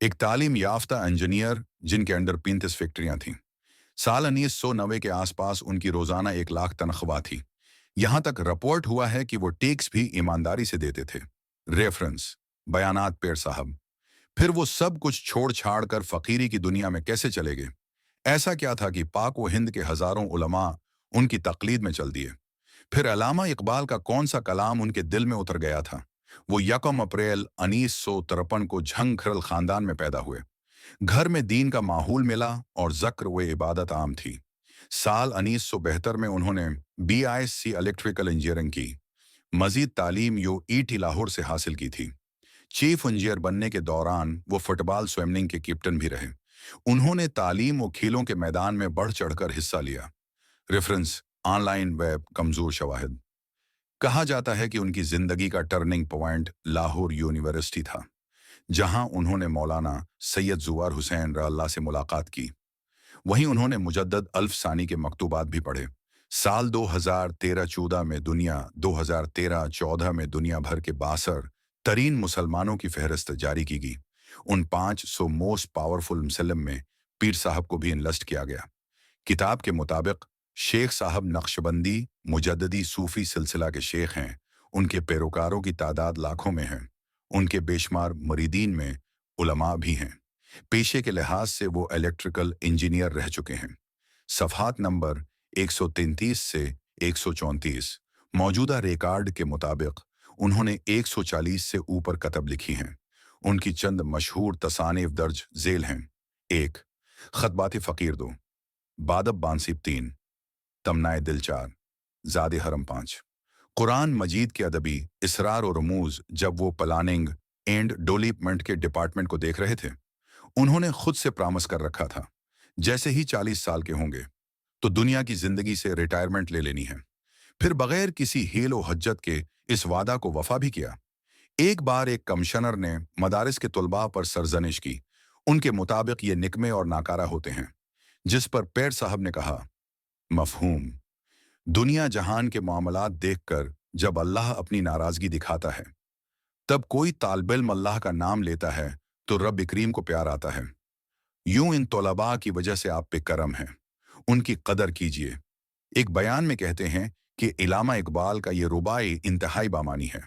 एक तालीम याफ्ता इंजीनियर जिनके अंडर 35 फैक्ट्रियां थीं। साल 1990 के आसपास उनकी रोजाना 1 लाख तनख्वाह थी। यहां तक रिपोर्ट हुआ है कि वो टैक्स भी ईमानदारी से देते थे। रेफरेंस बयानात पेर साहब। फिर वो सब कुछ छोड़ छाड़ कर फकीरी की दुनिया में कैसे चले गए? ऐसा क्या था कि पाक व हिंद के हजारों उलमा उनकी तकलीद में चल दिए? फिर अलामा इकबाल का कौन सा कलाम उनके दिल में उतर गया था? वो 1 अप्रैल 1953 को झंग खरल खानदान में पैदा हुए। घर में दीन का माहौल मिला और ज़क्र व इबादत आम थी। साल 1972 में उन्होंने BISc इलेक्ट्रिकल इंजीनियरिंग की। मजीद तालीम यूईटी लाहौर से हासिल की थी। चीफ इंजीनियर बनने के दौरान वो फुटबॉल स्विमिंग के कैप्टन भी रहे। उन्होंने तालीम और खेलों के मैदान में बढ़ चढ़कर हिस्सा लिया। रेफरेंस ऑनलाइन वेब कमजोर शवाहिद। कहा जाता है कि उनकी जिंदगी का टर्निंग पॉइंट लाहौर यूनिवर्सिटी था, जहां उन्होंने मौलाना सैयद जुवार हुसैन रअल्लाह से मुलाकात की। वहीं उन्होंने मुजद्दद अल्फ सानी के मकतूबात भी पढ़े। साल 2013-14 में 2013-14 में दुनिया भर के 62 तरीन मुसलमानों की फहरिस्त जारी की गई। उन 500 मोस्ट पावरफुल मुसलम में पीर साहब को भी इनलिस्ट किया गया। किताब के मुताबिक शेख साहब नक्शबंदी मुजद्ददी सूफी सिलसिला के शेख हैं। उनके पैरोकारों की तादाद लाखों में है। उनके बेशुमार मुरीदीन में उलमा भी हैं। पेशे के लिहाज से वो इलेक्ट्रिकल इंजीनियर रह चुके हैं। सफ़हात नंबर 133 से 134 मौजूदा रिकॉर्ड के मुताबिक उन्होंने 140 से ऊपर कतब लिखी हैं। उनकी चंद मशहूर तसानीफ दर्ज झेल हैं। 1 खतबात फ़कीर 2 बादब बानसीब 3 तमनाए दिल 4 ज़ादे हरम 5 कुरान मजीद के अदबी इसरार और रमूज। जब वो प्लानिंग एंड डेवलपमेंट के डिपार्टमेंट को देख रहे थे, उन्होंने खुद से प्रॉमिस कर रखा था, जैसे ही 40 साल के होंगे तो दुनिया की जिंदगी से रिटायरमेंट ले लेनी है। फिर बगैर किसी हेल व हज्जत के इस वादा को वफा भी किया। एक बार एक कमिश्नर ने मदारिस के तुलबा पर सरजनिश की। उनके मुताबिक ये निकमे और नाकारा होते हैं। जिस पर पेर साहब ने कहा, मफहूम। दुनिया जहान के मामलात देखकर जब अल्लाह अपनी नाराजगी दिखाता है, तब कोई तालिब इल्म अल्लाह का नाम लेता है तो रब करीम को प्यार आता है। यूं इन तलबा की वजह से आप पे करम है, उनकी कदर कीजिए। एक बयान में कहते हैं कि इलामा इकबाल का ये रुबाई इंतहाई बामानी है,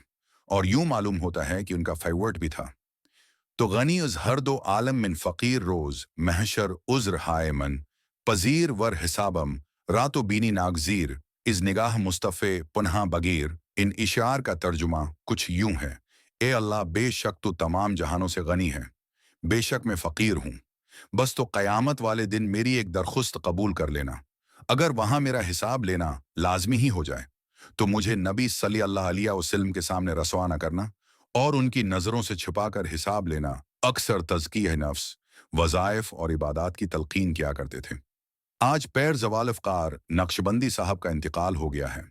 और यूं मालूम होता है कि उनका फेवरेट भी था। तो गनी उज हर दो आलम मिन फ़कीर रोज़ महशर उज़्र हाय मन पज़ीर वर हिसाबम रातो बीनी नागज़ीर इस निगाह मुस्तफ़े पुनः बगीर। इन इशार का तर्जुमा कुछ यूं है, ए अल्लाह बेशक तो तमाम जहानों से गनी है, बेशक मैं फ़कीर हूँ। बस तो क़यामत वाले दिन मेरी एक दरख्वास्त कबूल कर लेना। अगर वहाँ मेरा हिसाब लेना लाजमी ही हो जाए तो मुझे नबी सल्लल्लाहु अलैहि वसल्लम के सामने रसवा न करना, और उनकी नज़रों से छिपाकर हिसाब लेना। अक्सर तज़किया नफ्स, वज़ाइफ और इबादात की तलकीन किया करते थे। आज पैर ज़वाल अफ़कार नक्शबंदी साहब का इंतकाल हो गया है।